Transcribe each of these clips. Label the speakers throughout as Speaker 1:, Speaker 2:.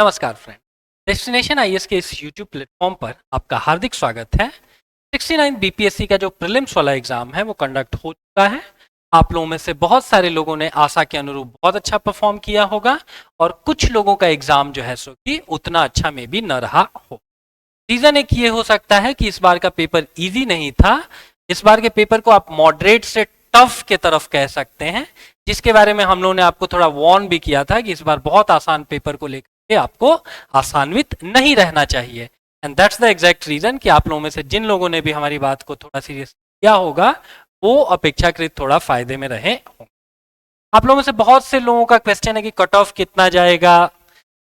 Speaker 1: नमस्कार friend, destination IAS के इस यूट्यूब प्लेटफॉर्म पर आपका हार्दिक स्वागत है। 69 बीपीएससी का जो प्रीलिम्स वाला एग्जाम है वो कंडक्ट हो चुका है। आप लोगों में से बहुत सारे लोगों ने आशा के अनुरूप बहुत अच्छा परफॉर्म किया होगा और कुछ लोगों का एग्जाम जो है सो कि उतना अच्छा में भी न रहा हो। रीजन एक ये हो सकता है कि इस बार का पेपर इजी नहीं था। इस बार के पेपर को आप मॉडरेट से टफ के तरफ कह सकते हैं, जिसके बारे में हम लोगों ने आपको थोड़ा वार्न भी किया था कि इस बार बहुत आसान पेपर को लेकर के आपको आसान्वित नहीं रहना चाहिए। And that's the exact reason कि आप लोगों में से जिन लोगों ने भी हमारी बात को थोड़ा सीरियस किया होगा वो अपेक्षाकृत थोड़ा फायदे में रहे होंगे। आप लोगों में से बहुत से लोगों का क्वेश्चन है कि कट ऑफ कितना जाएगा।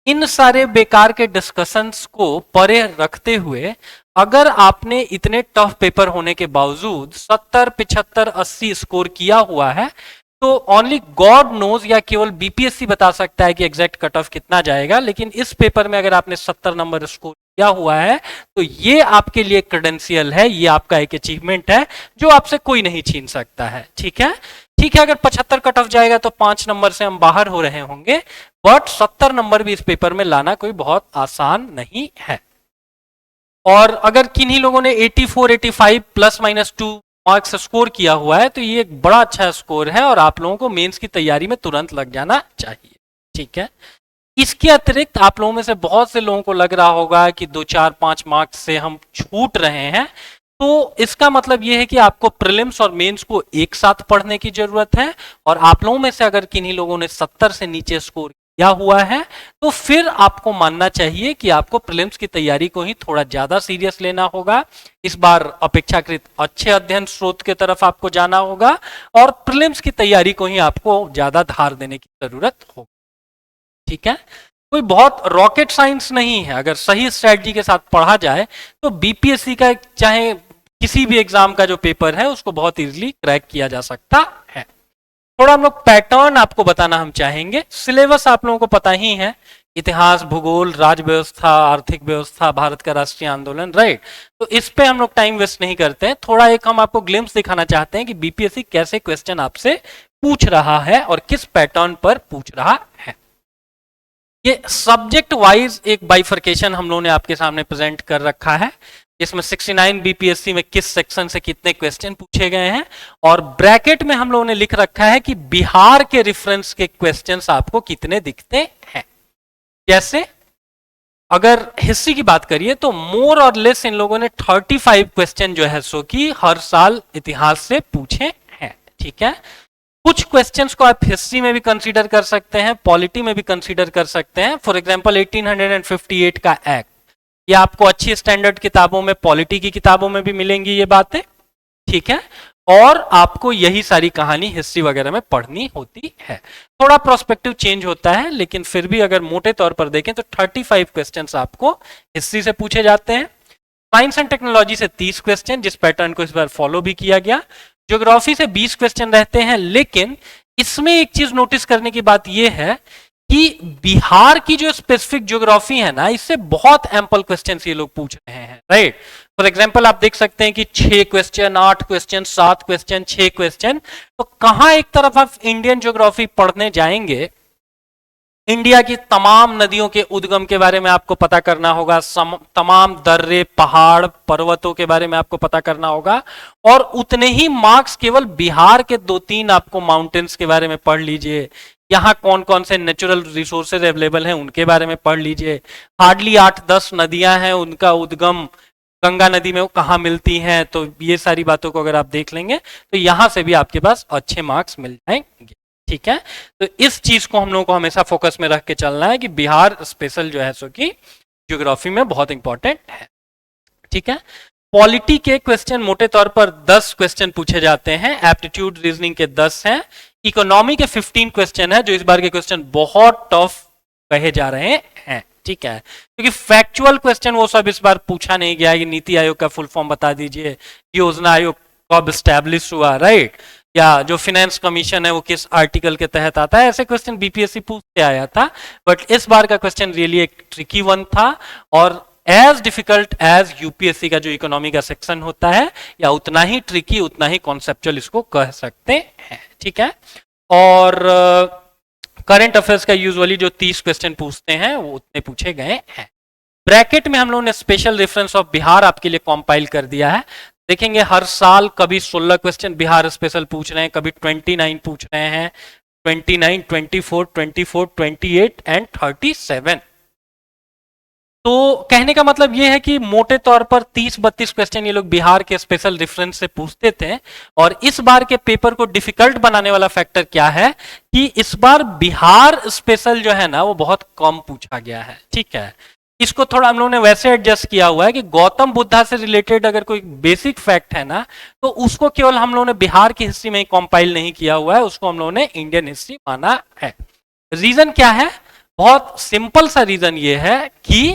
Speaker 1: इन सारे बेकार के डिस्कशंस को परे रखते हुए अगर आपने इतने टफ पेपर होने के बावजूद 70, 75, 80 स्कोर किया हुआ है तो ओनली गॉड नोज या केवल बीपीएससी बता सकता है कि एग्जैक्ट कट ऑफ कितना जाएगा। लेकिन इस पेपर में अगर आपने 70 नंबर स्कोर किया हुआ है तो ये आपके लिए क्रेडेंशियल है, ये आपका एक अचीवमेंट है जो आपसे कोई नहीं छीन सकता है। ठीक है, ठीक है, अगर 75 कट ऑफ जाएगा तो 5 नंबर से हम बाहर हो रहे होंगे, बट 70 नंबर भी इस पेपर में लाना कोई बहुत आसान नहीं है। और अगर किन्हीं लोगों ने 84, 85 प्लस माइनस 2 मार्क्स स्कोर किया हुआ है तो ये एक बड़ा अच्छा स्कोर है और आप लोगों को मेंस की तैयारी में तुरंत लग जाना चाहिए। ठीक है, इसके अतिरिक्त आप लोगों में से बहुत से लोगों को लग रहा होगा कि 2, 4, 5 मार्क्स से हम छूट रहे हैं, तो इसका मतलब यह है कि आपको प्रीलिम्स और मेंस को एक साथ पढ़ने की जरूरत है। और आप लोगों में से अगर किन्हीं लोगों ने 70 से नीचे स्कोर किया हुआ है तो फिर आपको मानना चाहिए कि आपको प्रीलिम्स की तैयारी को ही थोड़ा ज्यादा सीरियस लेना होगा। इस बार अपेक्षाकृत अच्छे अध्ययन स्रोत की तरफ आपको जाना होगा और प्रीलिम्स की तैयारी को ही आपको ज्यादा धार देने की जरूरत होगी। ठीक है, कोई बहुत रॉकेट साइंस नहीं है। अगर सही स्ट्रेटजी के साथ पढ़ा जाए तो बीपीएससी का चाहे किसी भी एग्जाम का जो पेपर है उसको बहुत इजीली क्रैक किया जा सकता है। थोड़ा हम लोग पैटर्न आपको बताना हम चाहेंगे। सिलेबस आप लोगों को पता ही है, इतिहास, भूगोल, राज्य व्यवस्था, आर्थिक व्यवस्था, भारत का राष्ट्रीय आंदोलन, राइट। तो इस पे हम लोग टाइम वेस्ट नहीं करते हैं। थोड़ा एक हम आपको ग्लिम्स दिखाना चाहते हैं कि बीपीएससी कैसे क्वेश्चन आपसे पूछ रहा है और किस पैटर्न पर पूछ रहा है। ये सब्जेक्ट वाइज एक बाइफर्केशन हम लोगों ने आपके सामने प्रेजेंट कर रखा है, इसमें 69 बीपीएससी में किस सेक्शन से कितने क्वेश्चन पूछे गए हैं और ब्रैकेट में हम लोगों ने लिख रखा है कि बिहार के रेफरेंस के क्वेश्चंस आपको कितने दिखते हैं। जैसे अगर हिस्ट्री की बात करिए तो मोर और लेस इन लोगों ने 35 क्वेश्चन जो है सो कि हर साल इतिहास से पूछे हैं। ठीक है, कुछ क्वेश्चंस को आप हिस्ट्री में भी कंसीडर कर सकते हैं, पॉलिटी में भी कंसीडर कर सकते हैं। फॉर एग्जांपल 1858 का एक्ट, ये आपको अच्छी स्टैंडर्ड किताबों में, पॉलिटी की किताबों में भी मिलेंगी ये बातें। ठीक है, और आपको यही सारी कहानी हिस्ट्री वगैरह में पढ़नी होती है। थोड़ा प्रोस्पेक्टिव चेंज होता है लेकिन फिर भी अगर मोटे तौर पर देखें तो 35 क्वेश्चंस आपको हिस्ट्री से पूछे जाते हैं। साइंस एंड टेक्नोलॉजी से 30 क्वेश्चन, जिस पैटर्न को इस बार फॉलो भी किया गया। ज्योग्राफी से 20 क्वेश्चन रहते हैं, लेकिन इसमें एक चीज नोटिस करने की बात यह है कि बिहार की जो स्पेसिफिक ज्योग्राफी है ना, इससे बहुत एम्पल क्वेश्चन ये लोग पूछ रहे हैं, राइट। फॉर एग्जांपल आप देख सकते हैं कि 6 क्वेश्चन, 8 क्वेश्चन, 7 क्वेश्चन, 6 क्वेश्चन। तो कहां एक तरफ आप इंडियन ज्योग्राफी पढ़ने जाएंगे, इंडिया की तमाम नदियों के उद्गम के बारे में आपको पता करना होगा, तमाम दर्रे, पहाड़, पर्वतों के बारे में आपको पता करना होगा, और उतने ही मार्क्स केवल बिहार के 2-3 आपको माउंटेन्स के बारे में पढ़ लीजिए, यहाँ कौन कौन से नेचुरल रिसोर्सेज अवेलेबल हैं उनके बारे में पढ़ लीजिए। हार्डली 8-10 नदियां हैं, उनका उद्गम गंगा नदी में वो कहाँ मिलती हैं, तो ये सारी बातों को अगर आप देख लेंगे तो यहां से भी आपके पास अच्छे मार्क्स मिल जाएंगे। ठीक है, तो इस चीज को हम लोगों को हमेशा फोकस में रख के चलना है कि बिहार स्पेशल जो है सो कि ज्योग्राफी में बहुत इंपॉर्टेंट है। ठीक है, पॉलिटी के क्वेश्चन मोटे तौर पर 10 क्वेश्चन पूछे जाते हैं, एप्टीट्यूड रीजनिंग के 10 हैं, इकोनॉमी के 15 क्वेश्चन है, जो इस बार के क्वेश्चन बहुत टफ कहे जा रहे हैं। ठीक है, क्योंकि फैक्चुअल क्वेश्चन वो सब इस बार पूछा नहीं गया कि नीति आयोग का फुल फॉर्म बता दीजिए, योजना आयोग कब स्टैब्लिश हुआ, राइट, या जो फाइनेंस कमीशन है वो किस आर्टिकल के तहत आता है। ऐसे क्वेश्चन बीपीएससी पूछते आया था, बट इस बार का क्वेश्चन रियली एक ट्रिकी वन था और एज डिफिकल्ट एज यूपीएससी का जो इकोनॉमी का सेक्शन होता है, या उतना ही ट्रिकी, उतना ही कॉन्सेप्चुअल इसको कह सकते हैं। ठीक है, और करंट अफेयर्स का यूजुअली जो 30 क्वेश्चन पूछते हैं वो उतने पूछे गए हैं। ब्रैकेट में हम लोगों ने स्पेशल रेफरेंस ऑफ बिहार आपके लिए कंपाइल कर दिया है। देखेंगे हर साल कभी 16 क्वेश्चन बिहार स्पेशल पूछ रहे हैं, कभी 29 पूछ रहे हैं, 29, 24, 24, 28 एंड 37। तो कहने का मतलब ये है कि मोटे तौर पर 30-32 क्वेश्चन ये लोग बिहार के स्पेशल रेफरेंस से पूछते थे। और इस बार के पेपर को डिफिकल्ट बनाने वाला फैक्टर क्या है कि इस बार बिहार स्पेशल जो है ना वो बहुत कम पूछा गया है। ठीक है, इसको थोड़ा हम लोगों ने वैसे एडजस्ट किया हुआ है कि गौतम बुद्धा से रिलेटेड अगर कोई बेसिक फैक्ट है ना तो उसको केवल हम लोगों ने बिहार की हिस्ट्री में ही कंपाइल नहीं किया हुआ है, उसको हम लोगों ने इंडियन हिस्ट्री माना है। रीजन क्या है? बहुत सिंपल सा रीजन ये है कि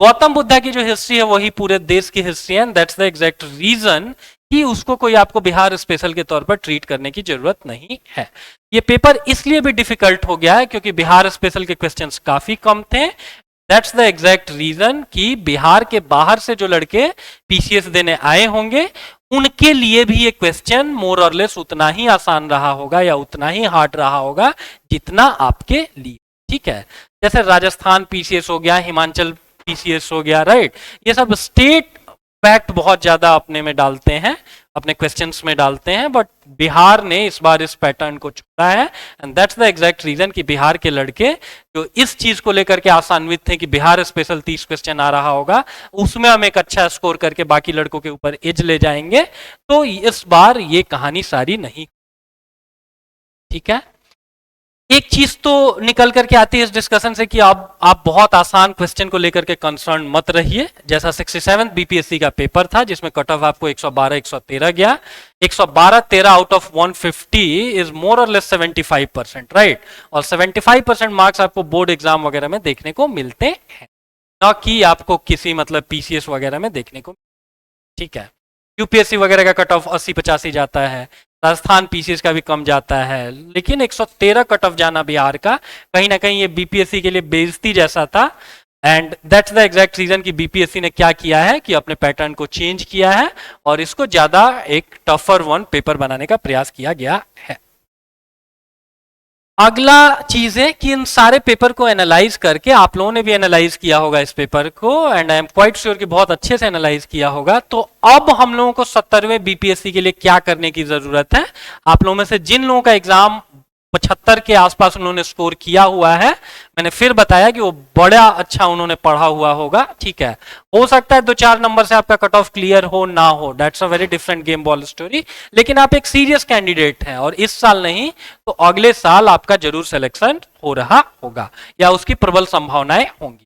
Speaker 1: गौतम बुद्धा की जो हिस्ट्री है वही पूरे देश की हिस्ट्री है। दैट्स द एग्जैक्ट रीजन कि उसको कोई आपको बिहार स्पेशल के तौर पर ट्रीट करने की जरूरत नहीं है। ये पेपर इसलिए भी डिफिकल्ट हो गया है क्योंकि बिहार स्पेशल के क्वेश्चंस काफी कम थे। दैट्स द एग्जैक्ट रीजन कि बिहार के बाहर से जो लड़के पीसीएस देने आए होंगे उनके लिए भी ये क्वेश्चन मोर और लेस उतना ही आसान रहा होगा या उतना ही हार्ड रहा होगा जितना आपके लिए। ठीक है, जैसे राजस्थान पीसीएस हो गया, हिमाचल पीसीएस हो गया, राइट, ये सब स्टेट फैक्ट बहुत ज्यादा अपने में डालते हैं, अपने क्वेश्चंस में डालते हैं, बट बिहार ने इस बार इस पैटर्न को छोड़ा है। And that's the exact reason कि बिहार के लड़के जो इस चीज को लेकर के आसान्वित थे कि बिहार स्पेशल 30 क्वेश्चन आ रहा होगा, उसमें हम एक अच्छा स्कोर करके बाकी लड़कों के ऊपर एज ले जाएंगे, तो इस बार ये कहानी सारी नहीं। ठीक है, एक चीज तो निकल करके आती है इस डिस्कशन से कि आप बहुत आसान क्वेश्चन को लेकर के कंसर्न मत रहिए। जैसा 67 बीपीएससी का पेपर था जिसमें कट ऑफ आपको 112 113 गया, 112 13 आउट ऑफ 150 इज मोर और लेस 75%, राइट। और 75% मार्क्स आपको बोर्ड एग्जाम वगैरह में देखने को मिलते हैं, ना कि आपको किसी मतलब पीसीएस वगैरह में देखने को। ठीक है, यूपीएससी वगैरह का कट ऑफ 80-85 जाता है, राजस्थान पीसीएस का भी कम जाता है, लेकिन 113 कट ऑफ जाना बिहार का कहीं ना कहीं ये बीपीएससी के लिए बेइज्जती जैसा था। And that's the exact reason कि बीपीएससी ने क्या किया है कि अपने पैटर्न को चेंज किया है और इसको ज्यादा एक टफर वन पेपर बनाने का प्रयास किया गया है। अगला चीज है कि इन सारे पेपर को एनालाइज करके, आप लोगों ने भी एनालाइज किया होगा इस पेपर को, and I am quite sure कि बहुत अच्छे से एनालाइज किया होगा। तो अब हम लोगों को 70वें बीपीएससी के लिए क्या करने की जरूरत है? आप लोगों में से जिन लोगों का एग्जाम 75 के आसपास उन्होंने स्कोर किया हुआ है, मैंने फिर बताया कि वो बड़ा अच्छा उन्होंने पढ़ा हुआ होगा। ठीक है, हो सकता है 2-4 नंबर से आपका कट ऑफ क्लियर हो ना हो, that's a very different game ball story, लेकिन आप एक सीरियस कैंडिडेट हैं और इस साल नहीं तो अगले साल आपका जरूर सिलेक्शन हो रहा होगा या उसकी प्रबल संभावनाएं होंगी।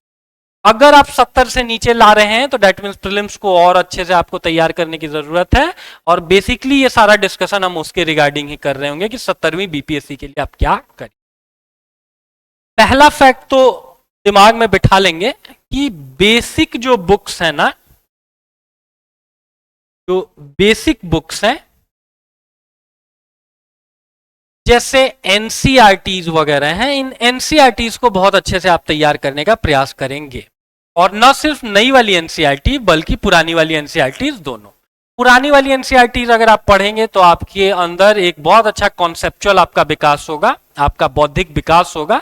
Speaker 1: अगर आप 70 से नीचे ला रहे हैं तो डेट मीन्स प्रीलिम्स को और अच्छे से आपको तैयार करने की जरूरत है। और बेसिकली ये सारा डिस्कशन हम उसके रिगार्डिंग ही कर रहे होंगे कि 70वीं बीपीएससी के लिए आप क्या करें। पहला फैक्ट तो दिमाग में बिठा लेंगे कि बेसिक जो बुक्स है ना, जो बेसिक बुक्स हैं जैसे एनसीईआरटीज वगैरह हैं, इन एनसीईआरटीज को बहुत अच्छे से आप तैयार करने का प्रयास करेंगे। और न सिर्फ नई वाली एनसीईआरटी बल्कि पुरानी वाली एनसीईआरटीज दोनों। पुरानी वाली एनसीईआरटीज अगर आप पढ़ेंगे तो आपके अंदर एक बहुत अच्छा कॉन्सेप्चुअल आपका विकास होगा, आपका बौद्धिक विकास होगा।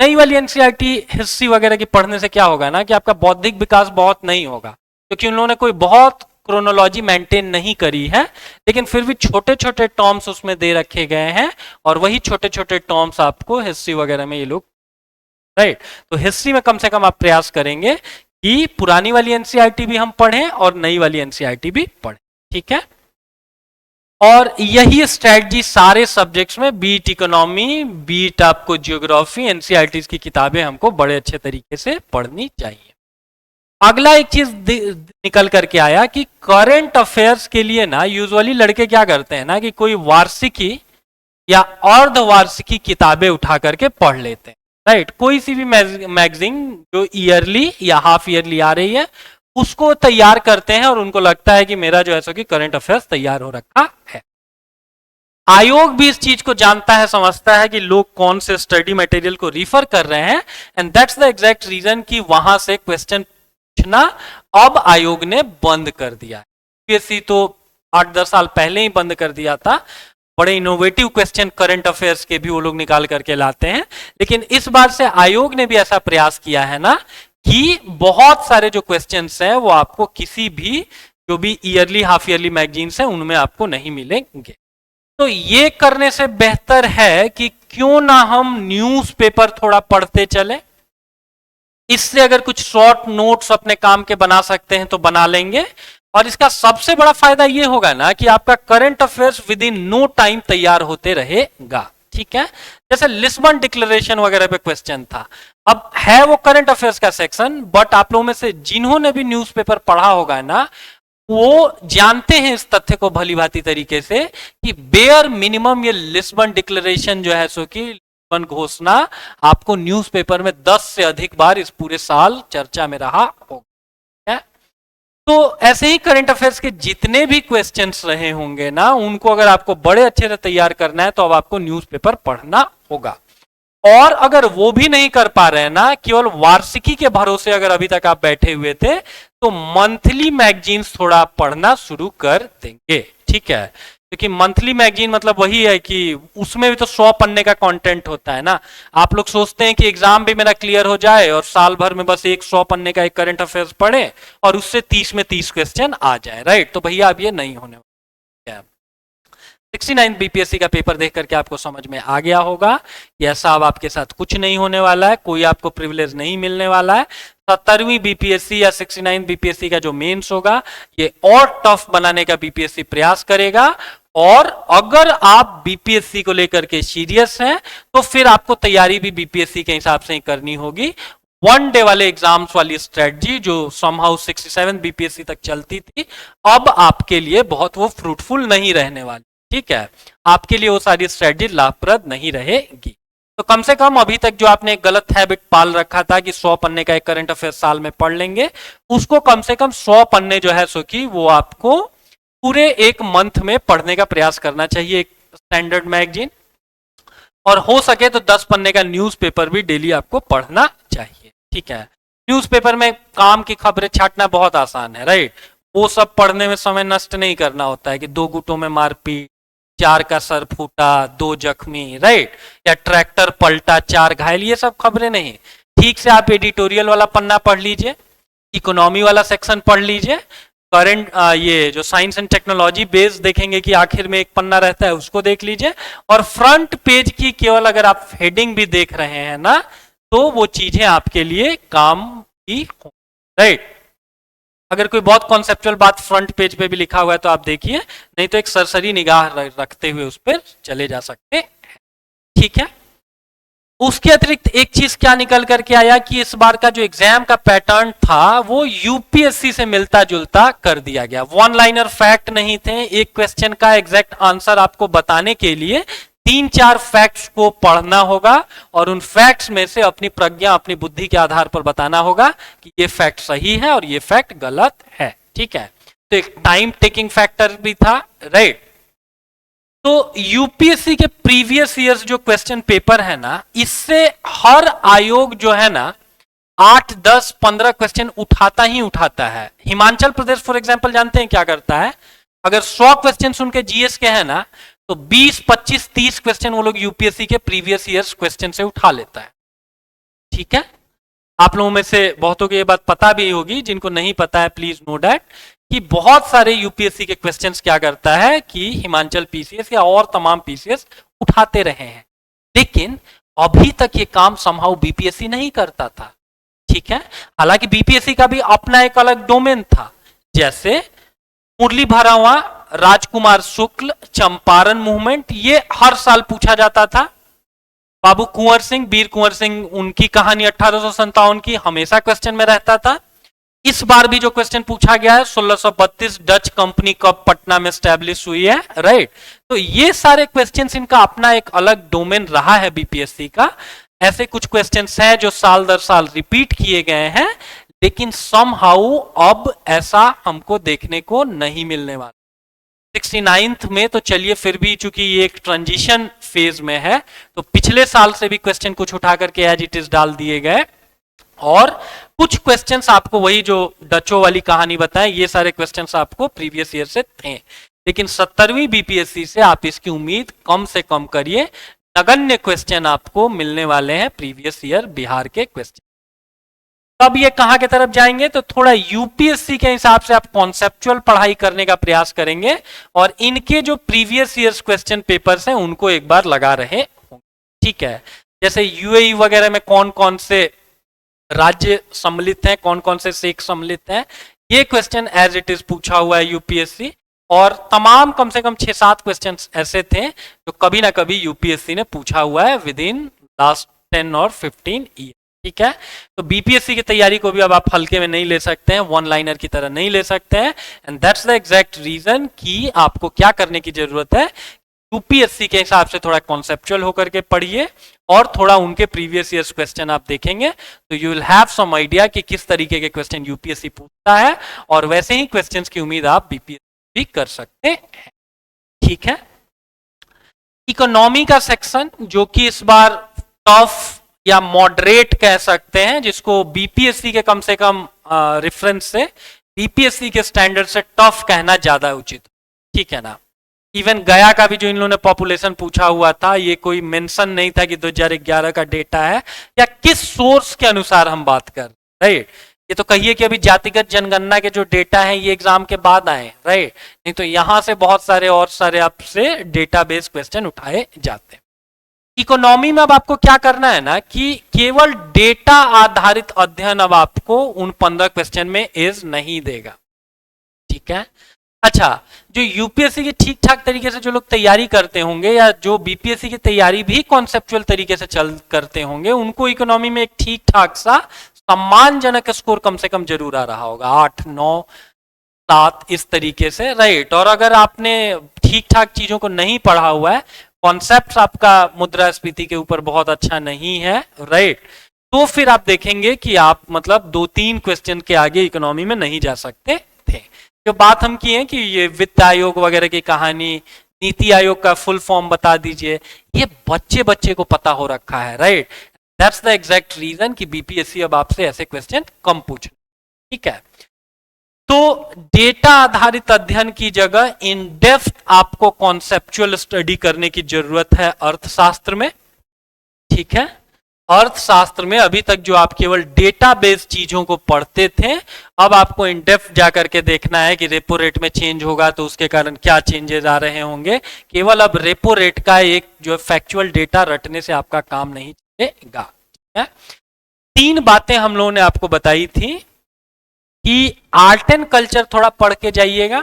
Speaker 1: नई वाली एनसीईआरटी हिस्ट्री वगैरह की पढ़ने से क्या होगा ना कि आपका बौद्धिक विकास बहुत नहीं होगा, क्योंकि उन्होंने कोई बहुत क्रोनोलॉजी मेंटेन नहीं करी है, लेकिन फिर भी छोटे छोटे टर्म्स उसमें दे रखे गए हैं और वही छोटे छोटे टर्म्स आपको हिस्ट्री वगैरह में ये लोग, राइट। तो हिस्ट्री में कम से कम आप प्रयास करेंगे कि पुरानी वाली एनसीईआरटी भी हम पढ़ें और नई वाली एनसीईआरटी भी पढ़ें। ठीक है, और यही स्ट्रेटजी सारे सब्जेक्ट्स में, बीट इकोनॉमी, बीट आपको जियोग्राफी, एनसीईआरटी की किताबें हमको बड़े अच्छे तरीके से पढ़नी चाहिए। अगला एक चीज निकल करके आया कि करंट अफेयर्स के लिए ना यूजुअली लड़के क्या करते हैं ना कि कोई वार्षिकी या अर्धवार्षिकी किताबें उठा करके पढ़ लेते हैं, राइट। कोई सी भी मैगजीन जो ईयरली या हाफ ईयरली आ रही है उसको तैयार करते हैं और उनको लगता है कि मेरा जो है सो कि करंट अफेयर्स तैयार हो रखा है। आयोग भी इस चीज को जानता है, समझता है कि लोग कौन से स्टडी मटेरियल को रिफर कर रहे हैं, and that's the exact reason कि वहां से क्वेश्चन पूछना अब आयोग ने बंद कर दिया है। यूपीएससी तो 8-10 साल पहले ही बंद कर दिया था, बड़े इनोवेटिव क्वेश्चन करंट अफेयर्स के भी वो लोग निकाल करके लाते हैं। लेकिन इस बार से आयोग ने भी ऐसा प्रयास किया है ना कि बहुत सारे जो क्वेश्चंस हैं वो आपको किसी भी जो भी ईयरली हाफ ईयरली मैगजीन्स हैं उनमें आपको नहीं मिलेंगे। तो ये करने से बेहतर है कि क्यों ना हम न्यूज़पेपर थोड़ा पढ़ते चले। इससे अगर कुछ शॉर्ट नोट्स अपने काम के बना सकते हैं तो बना लेंगे, और इसका सबसे बड़ा फायदा ये होगा ना कि आपका current affairs within no time तैयार होते रहेगा। ठीक है, जैसे लिस्बन डिक्लेरेशन वगैरह पे क्वेश्चन था, अब है वो करंट अफेयर्स का सेक्शन, बट आप लोगों में से जिन्होंने भी न्यूज़पेपर पढ़ा होगा ना वो जानते हैं इस तथ्य को भली भांति तरीके से कि बेयर मिनिमम ये लिस्बन डिक्लेरेशन जो है सो कि लिस्बन घोषणा आपको न्यूज़पेपर में 10 से अधिक बार इस पूरे साल चर्चा में रहा होगा। तो ऐसे ही करंट अफेयर्स के जितने भी क्वेश्चंस रहे होंगे ना उनको अगर आपको बड़े अच्छे से तैयार करना है तो अब आपको न्यूज़पेपर पढ़ना होगा। और अगर वो भी नहीं कर पा रहे हैं ना, केवल वार्षिकी के भरोसे अगर अभी तक आप बैठे हुए थे तो मंथली मैगजीन्स थोड़ा पढ़ना शुरू कर देंगे। ठीक है, क्योंकि मंथली मैगजीन मतलब वही है कि उसमें भी तो 100 पन्ने का कंटेंट होता है ना। आप लोग सोचते हैं कि एग्जाम भी मेरा क्लियर हो जाए और साल भर में बस एक 100 पन्ने का एक करंट अफेयर्स पढ़े और उससे 30 में 30 क्वेश्चन आ जाए, राइट? तो भैया अब ये नहीं होने वाला है। 69 बीपीएससी का पेपर देख करके आपको समझ में आ गया होगा कि ऐसा अब आपके साथ कुछ नहीं होने वाला है, कोई आपको प्रिविलेज नहीं मिलने वाला है। 70वीं बीपीएससी या 69 बीपीएससी का जो मेंस होगा ये और टफ बनाने का बीपीएससी प्रयास करेगा। और अगर आप बीपीएससी को लेकर के सीरियस हैं तो फिर आपको तैयारी भी बीपीएससी के हिसाब से ही करनी होगी। वन डे वाले एग्जाम्स वाली स्ट्रेटजी जो समहाउ 67 बीपीएससी तक चलती थी अब आपके लिए बहुत वो फ्रूटफुल नहीं रहने वाली। ठीक है, आपके लिए वो सारी स्ट्रेटजी लाभप्रद नहीं रहेगी। तो कम से कम अभी तक जो आपने गलत हैबिट पाल रखा था कि 100 पन्ने का एक करंट अफेयर साल में पढ़ लेंगे, उसको कम से कम 100 पन्ने जो है सो कि वो आपको पूरे एक मंथ में पढ़ने का प्रयास करना चाहिए, एक स्टैंडर्ड मैगजीन। और हो सके तो 10 पन्ने का न्यूज़पेपर भी डेली आपको पढ़ना चाहिए। ठीक है, न्यूज़पेपर में काम की खबरें छाटना बहुत आसान है, राइट? वो सब पढ़ने में समय नष्ट नहीं करना होता है कि 2 गुटों में मारपीट, 4 का सर फूटा, 2 जख्मी, राइट? या ट्रैक्टर पलटा, 4 घायल, ये सब खबरें नहीं। ठीक से आप एडिटोरियल वाला पन्ना पढ़ लीजिए, इकोनॉमी वाला सेक्शन पढ़ लीजिए, करंट ये जो साइंस एंड टेक्नोलॉजी बेस्ड देखेंगे कि आखिर में एक पन्ना रहता है उसको देख लीजिए। और फ्रंट पेज की केवल अगर आप हेडिंग भी देख रहे हैं ना तो वो चीजें आपके लिए काम की हो, राइट? अगर कोई बहुत कॉन्सेप्चुअल बात फ्रंट पेज पे भी लिखा हुआ है तो आप देखिए, नहीं तो एक सरसरी निगाह रखते हुए उस पर चले जा सकते हैं। ठीक है, उसके अतिरिक्त एक चीज क्या निकल करके आया कि इस बार का जो एग्जाम का पैटर्न था वो यूपीएससी से मिलता जुलता कर दिया गया। वन लाइनर फैक्ट नहीं थे, एक क्वेश्चन का एग्जैक्ट आंसर आपको बताने के लिए 3-4 फैक्ट्स को पढ़ना होगा और उन फैक्ट्स में से अपनी प्रज्ञा अपनी बुद्धि के आधार पर बताना होगा कि ये फैक्ट सही है और ये फैक्ट गलत है। ठीक है, तो एक टाइम टेकिंग फैक्टर भी था, राइट? तो यूपीएससी के प्रीवियस ईयर्स जो क्वेश्चन पेपर है ना, इससे हर आयोग जो है ना 8, 10, 15 क्वेश्चन उठाता ही उठाता है। हिमाचल प्रदेश फॉर एग्जांपल जानते हैं क्या करता है? अगर 100 क्वेश्चन उनके जीएस के हैं ना तो 20, 25, 30 क्वेश्चन वो लोग यूपीएससी के प्रीवियस ईयर्स क्वेश्चन से उठा लेता है। ठीक है, आप लोगों में से बहुतों को ये बात पता भी होगी, जिनको नहीं पता है प्लीज नो दैट कि बहुत सारे यूपीएससी के क्वेश्चंस क्या करता है कि हिमाचल पीसीएस या और तमाम पीसीएस उठाते रहे हैं, लेकिन अभी तक ये काम समहाउ बीपीएससी नहीं करता था। ठीक है, हालांकि बीपीएससी का भी अपना एक अलग डोमेन था, जैसे मुरली भरावा, राजकुमार शुक्ल, चंपारण मूवमेंट, ये हर साल पूछा जाता था। बाबू कुंवर सिंह, वीर कुंवर सिंह, उनकी कहानी 1857 की हमेशा क्वेश्चन में रहता था। इस बार भी जो क्वेश्चन पूछा गया है 1632 डच कंपनी कब पटना में स्टैब्लिश हुई है, राइट? तो ये सारे क्वेश्चंस इनका अपना एक अलग डोमेन रहा है बीपीएससी का। ऐसे कुछ क्वेश्चंस हैं जो साल दर साल रिपीट किए गए हैं, लेकिन समहाउ अब ऐसा हमको देखने को नहीं मिलने वाला। 69th में तो चलिए फिर भी, चूंकि ये एक ट्रांजिशन फेज में है, तो पिछले साल से भी क्वेश्चन कुछ उठा करके एज इट इज डाल दिए गए और कुछ क्वेश्चंस आपको वही जो डचो वाली कहानी बताएं, ये सारे क्वेश्चंस आपको प्रीवियस ईयर से थे। लेकिन 70वीं बीपीएससी से आप इसकी उम्मीद कम से कम करिए। नगण्य क्वेश्चन आपको मिलने वाले हैं प्रीवियस ईयर बिहार के क्वेश्चन। तब ये कहां की तरफ जाएंगे, तो थोड़ा यूपीएससी के हिसाब से आप कॉन्सेप्चुअल पढ़ाई करने का प्रयास करेंगे और इनके जो प्रीवियस ईयर्स क्वेश्चन पेपर्स हैं उनको एक बार लगा रहे होंगे। ठीक है, जैसे यूएई वगैरह में कौन कौन से राज्य सम्मिलित हैं, कौन कौन से शेख सम्मिलित हैं, ये क्वेश्चन एज इट इज पूछा हुआ है यूपीएससी। और तमाम कम से कम 6-7 क्वेश्चन ऐसे थे जो कभी ना कभी यूपीएससी ने पूछा हुआ है विद इन लास्ट 10 और 15 ईयर। ठीक है, तो बीपीएससी की तैयारी को भी अब आप हल्के में नहीं ले सकते हैं, वन लाइनर की तरह नहीं ले सकते हैं। And that's the exact reason कि आपको क्या करने की जरूरत है, यूपीएससी के हिसाब से थोड़ा कॉन्सेप्चुअल होकर के पढ़िए और थोड़ा उनके प्रीवियस ईयर्स क्वेश्चन आप देखेंगे तो you will have some idea कि किस तरीके के क्वेश्चन यूपीएससी पूछता है और वैसे ही क्वेश्चंस की उम्मीद आप बीपीएससी भी कर सकते हैं। ठीक है, इकोनॉमी का सेक्शन जो कि इस बार टफ या मॉडरेट कह सकते हैं, जिसको बीपीएससी के कम से कम रेफरेंस से बीपीएससी के स्टैंडर्ड से टफ कहना ज्यादा उचित। ठीक है ना, इवन गया का भी जो इन लोगों ने पॉपुलेशन पूछा हुआ था ये कोई मेंशन नहीं था कि 2011 का डेटा है या किस सोर्स के अनुसार हम बात कर, राइट। ये तो कहिए कि अभी जातिगत जनगणना के जो डेटा हैं ये एग्जाम के बाद आए, राइट, नहीं तो यहां से बहुत सारे और सारे आपसे डेटाबेस क्वेश्चन उठाए जाते हैं। इकोनॉमी में अब आपको क्या करना है ना कि केवल डेटा आधारित अध्ययन अब आपको उन 15 क्वेश्चन में एज नहीं देगा। ठीक है, अच्छा, जो यूपीएससी की ठीक ठाक तरीके से जो लोग तैयारी करते होंगे या जो बीपीएससी की तैयारी भी कॉन्सेप्चुअल तरीके से चल करते होंगे उनको इकोनॉमी में एक ठीक ठाक सा सम्मानजनक स्कोर कम से कम जरूर आ रहा होगा, 8, 9, 7 इस तरीके से, राइट। और अगर आपने ठीक ठाक चीजों को नहीं पढ़ा हुआ है, कॉन्सेप्ट आपका मुद्रास्फीति के ऊपर बहुत अच्छा नहीं है, राइट, तो फिर आप देखेंगे कि आप मतलब 2-3 क्वेश्चन के आगे इकोनॉमी में नहीं जा सकते थे। जो बात हम किए कि ये वित्त आयोग वगैरह की कहानी, नीति आयोग का फुल फॉर्म बता दीजिए, ये बच्चे को पता हो रखा है, right. That's the exact reason कि बीपीएससी अब आपसे ऐसे क्वेश्चन कम पूछ। ठीक है, तो डेटा आधारित अध्ययन की जगह इन डेप्थ आपको कॉन्सेप्चुअल स्टडी करने की जरूरत है अर्थशास्त्र में। ठीक है, अर्थशास्त्र में अभी तक जो आप केवल डेटा बेस्ड चीजों को पढ़ते थे, अब आपको इन डेप्थ जाकर के देखना है कि रेपो रेट में चेंज होगा तो उसके कारण क्या चेंजेस आ रहे होंगे। केवल अब रेपो रेट का एक जो फैक्चुअल डेटा रटने से आपका काम नहीं चलेगा। ठीक है, 3 बातें हम लोगों ने आपको बताई थी कि आर्ट एंड कल्चर थोड़ा पढ़ के जाइएगा,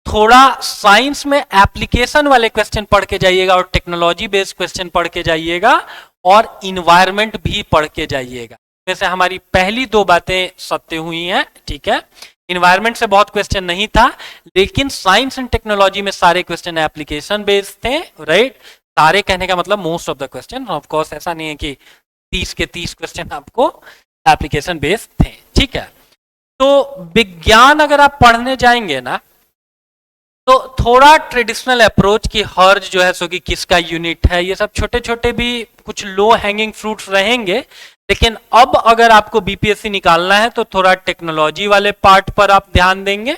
Speaker 1: थोड़ा साइंस में एप्लीकेशन वाले क्वेश्चन पढ़ के जाइएगा और टेक्नोलॉजी बेस्ड क्वेश्चन पढ़ के जाइएगा और इन्वायरमेंट भी पढ़ के जाइएगा। वैसे हमारी पहली 2 बातें सत्य हुई हैं। ठीक है, इन्वायरमेंट से बहुत क्वेश्चन नहीं था, लेकिन साइंस एंड टेक्नोलॉजी में सारे क्वेश्चन एप्लीकेशन बेस्ड थे, राइट। सारे कहने का मतलब most of the question, of course ऐसा नहीं है कि 30 के 30 क्वेश्चन आपको एप्लीकेशन बेस्ड थे। ठीक है, तो विज्ञान अगर आप पढ़ने जाएंगे ना तो थोड़ा ट्रेडिशनल अप्रोच की हर्ज जो है सो कि किसका यूनिट है, ये सब छोटे छोटे भी कुछ लो हैंगिंग फ्रूट्स रहेंगे, लेकिन अब अगर आपको बीपीएससी निकालना है तो थोड़ा टेक्नोलॉजी वाले पार्ट पर आप ध्यान देंगे।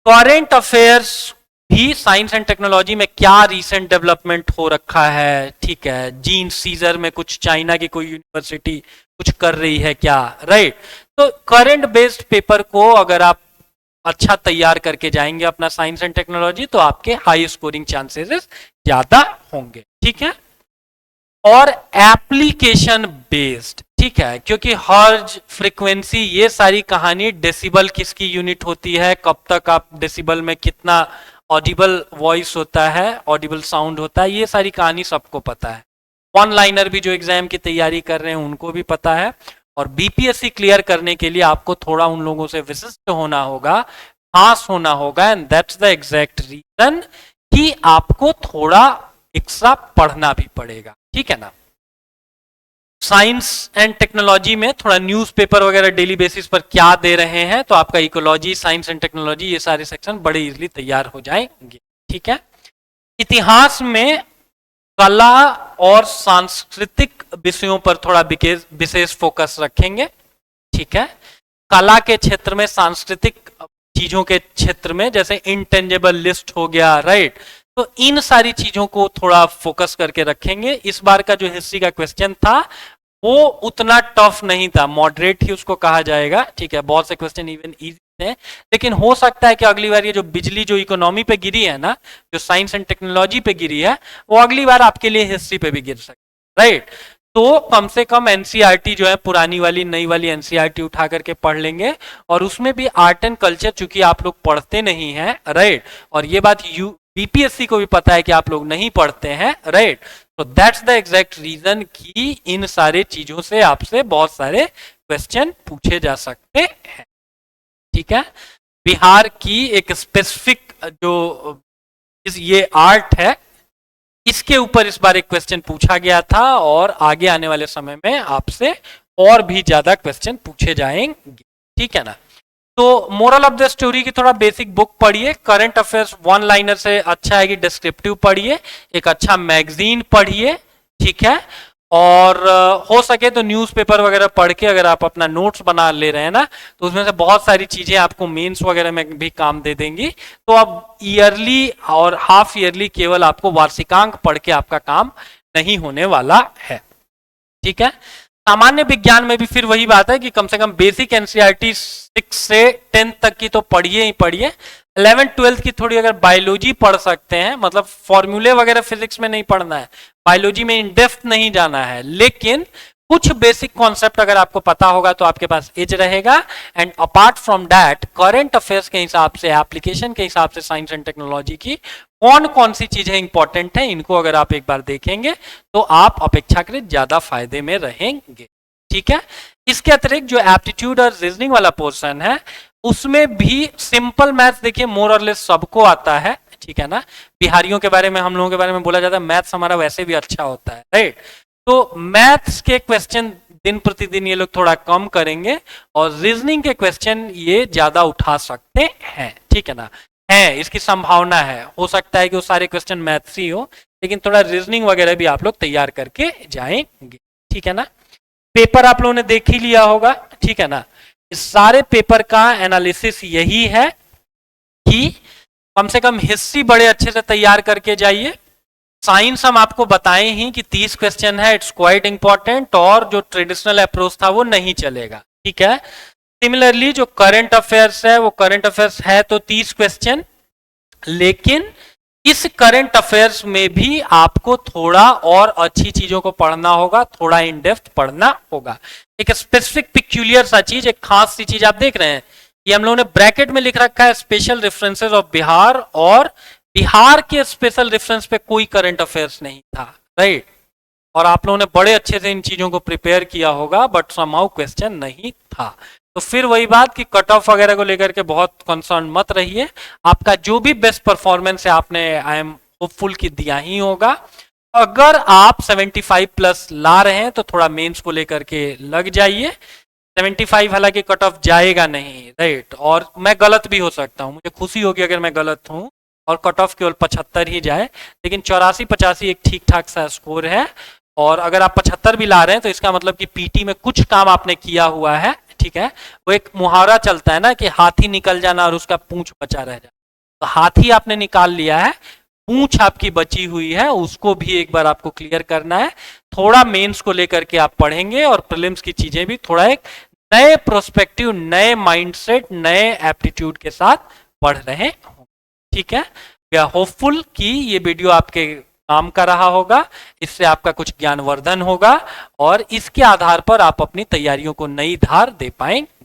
Speaker 1: करंट अफेयर्स भी साइंस एंड टेक्नोलॉजी में क्या रिसेंट डेवलपमेंट हो रखा है, ठीक है, जीन सीजर में कुछ चाइना की कोई यूनिवर्सिटी कुछ कर रही है क्या, राइट। तो करंट बेस्ड पेपर को अगर आप अच्छा तैयार करके जाएंगे अपना साइंस एंड टेक्नोलॉजी तो आपके हाई स्कोरिंग चांसेस ज्यादा होंगे। ठीक है, और एप्लीकेशन बेस्ड, ठीक है, क्योंकि हर्ज, फ्रीक्वेंसी, ये सारी कहानी, डेसिबल किसकी यूनिट होती है, कब तक आप डेसिबल में कितना ऑडिबल वॉइस होता है, ऑडिबल साउंड होता है, ये सारी कहानी सबको पता है। वन लाइनर भी जो एग्जाम की तैयारी कर रहे हैं उनको भी पता है। और बीपीएससी क्लियर करने के लिए आपको थोड़ा उन लोगों से विशिष्ट होना होगा, खास होना होगा, and that's the exact reason कि आपको थोड़ा एक्स्ट्रा पढ़ना भी पड़ेगा। ठीक है ना, साइंस एंड टेक्नोलॉजी में थोड़ा न्यूज़पेपर वगैरह डेली बेसिस पर क्या दे रहे हैं तो आपका इकोलॉजी, साइंस एंड टेक्नोलॉजी, ये सारे सेक्शन बड़े इजीली तैयार हो जाएंगे। ठीक है, इतिहास में कला और सांस्कृतिक विषयों पर थोड़ा विशेष फोकस रखेंगे। ठीक है, कला के क्षेत्र में सांस्कृतिक चीजों के क्षेत्र में, जैसे इंटेंजेबल लिस्ट हो गया, राइट। तो इन सारी चीजों को थोड़ा फोकस करके रखेंगे। इस बार का जो हिस्ट्री का क्वेश्चन था वो उतना टफ नहीं था, मॉडरेट ही उसको कहा जाएगा, ठीक है। बहुत से क्वेश्चन इवन इजी थे, लेकिन हो सकता है कि अगली बार ये जो बिजली जो इकोनॉमी पे गिरी है ना, जो साइंस एंड टेक्नोलॉजी पे गिरी है, वो अगली बार आपके लिए हिस्ट्री पे भी गिर सकती है, राइट। तो कम से कम एनसीईआरटी जो है, पुरानी वाली नई वाली एनसीईआरटी उठा करके पढ़ लेंगे, और उसमें भी आर्ट एंड कल्चर चूंकि आप लोग पढ़ते नहीं हैं, राइट, और ये बात बीपीएससी को भी पता है कि आप लोग नहीं पढ़ते हैं, राइट। तो दैट्स द एग्जैक्ट रीजन कि इन सारे चीजों से आपसे बहुत सारे क्वेश्चन पूछे जा सकते हैं, ठीक है। बिहार की एक स्पेसिफिक जो ये आर्ट है, इसके ऊपर इस बार एक क्वेश्चन पूछा गया था, और आगे आने वाले समय में आपसे और भी ज्यादा क्वेश्चन पूछे जाएंगे, ठीक है ना। तो मोरल ऑफ द स्टोरी की थोड़ा बेसिक बुक पढ़िए, करंट अफेयर्स वन लाइनर से अच्छा है कि डिस्क्रिप्टिव पढ़िए, एक अच्छा मैगजीन पढ़िए, ठीक है। और हो सके तो न्यूज़पेपर वगैरह पढ़ के अगर आप अपना नोट्स बना ले रहे हैं ना, तो उसमें से बहुत सारी चीजें आपको मेंस वगैरह में भी काम दे देंगी। तो अब ईयरली और हाफ ईयरली केवल आपको वार्षिकांक पढ़ के आपका काम नहीं होने वाला है, ठीक है। सामान्य विज्ञान में भी फिर वही बात है कि कम से कम बेसिक एनसीईआरटी 6 से 10 तक की तो पढ़िए ही पढ़िए। 11th 12th की थोड़ी अगर बायोलॉजी पढ़ सकते हैं, मतलब फॉर्मूले वगैरह फिजिक्स में नहीं पढ़ना है, बायोलॉजी में इन डेप्थ नहीं जाना है, लेकिन कुछ बेसिक कॉन्सेप्ट अगर आपको पता होगा तो आपके पास एज रहेगा। And apart from that current affairs के हिसाब से, एप्लीकेशन के हिसाब से साइंस एंड टेक्नोलॉजी की कौन कौन सी चीजें इंपॉर्टेंट हैं, इनको अगर आप एक बार देखेंगे तो आप अपेक्षाकृत ज्यादा फायदे में रहेंगे, ठीक है। इसके अतिरिक्त जो एप्टीट्यूड और रीजनिंग वाला पोर्शन है, उसमें भी सिंपल मैथ्स देखिए मोर और लेस सबको आता है, ठीक है ना। बिहारियों के बारे में, हम लोगों के बारे में बोला जाता है मैथ्स हमारा वैसे भी अच्छा होता है, राइट। तो मैथ्स के क्वेश्चन दिन प्रतिदिन ये लोग थोड़ा कम करेंगे, और रीजनिंग के क्वेश्चन ये ज्यादा उठा सकते हैं, ठीक है ना। है, इसकी संभावना है, हो सकता है कि वो सारे क्वेश्चन मैथ्स ही हो, लेकिन थोड़ा रीजनिंग वगैरह भी आप लोग तैयार करके जाएंगे, ठीक है ना। पेपर आप लोगों ने देख ही लिया होगा, ठीक है ना। इस सारे पेपर का एनालिसिस यही है कि कम से कम हिस्ट्री बड़े अच्छे से तैयार करके जाइए। साइंस हम आपको बताएं ही कि 30 क्वेश्चन है, इट्स क्वाइट इंपॉर्टेंट, और जो ट्रेडिशनल अप्रोच था वो नहीं चलेगा, ठीक है। सिमिलरली जो करंट अफेयर्स है, वो करंट अफेयर्स है तो 30 क्वेश्चन, लेकिन इस करंट अफेयर्स में भी आपको थोड़ा और अच्छी चीजों को पढ़ना होगा, थोड़ा इन डेप्थ पढ़ना होगा। एक स्पेसिफिक पिक्यूलियर सा चीज, एक खास सी चीज आप देख रहे हैं, ये हम लोगों ने ब्रैकेट में लिख रखा है स्पेशल रेफरेंसेस ऑफ बिहार, और बिहार के स्पेशल रेफरेंस पे कोई करंट अफेयर्स नहीं था, राइट। और आप लोगों ने बड़े अच्छे से इन चीजों को प्रिपेयर किया होगा, बट समहाउ क्वेश्चन नहीं था। तो फिर वही बात कि कट ऑफ वगैरह को लेकर के बहुत कंसर्न मत रहिए, आपका जो भी बेस्ट परफॉर्मेंस है आपने, आई एम होपफुल कि दिया ही होगा। अगर आप 75 प्लस ला रहे हैं तो थोड़ा मेंस को लेकर के लग जाइए। 75 हालांकि कट ऑफ जाएगा नहीं, राइट, और मैं गलत भी हो सकता हूं, मुझे खुशी होगी अगर मैं गलत हूं और कट ऑफ केवल 75 ही जाए, लेकिन 84-85 एक ठीक ठाक सा स्कोर है। और अगर आप 75 भी ला रहे हैं तो इसका मतलब कि पीटी में कुछ काम आपने किया हुआ है, ठीक है। वो एक मुहावरा चलता है ना कि हाथी निकल जाना और उसका पूंछ बचा रह जाना, तो हाथी आपने निकाल लिया है, पूंछ आपकी बची हुई है, उसको भी एक बार आपको क्लियर करना है। थोड़ा मेंस को लेकर के आप पढ़ेंगे, और प्रीलिम्स की चीजें भी थोड़ा एक नए प्रोस्पेक्टिव, नए माइंडसेट, नए एप्टीट्यूड के साथ पढ़ रहे हो, ठीक है। वी आर होपफुल कि ये वीडियो आपके काम का रहा होगा, इससे आपका कुछ ज्ञानवर्धन होगा, और इसके आधार पर आप अपनी तैयारियों को नई धार दे पाएंगे।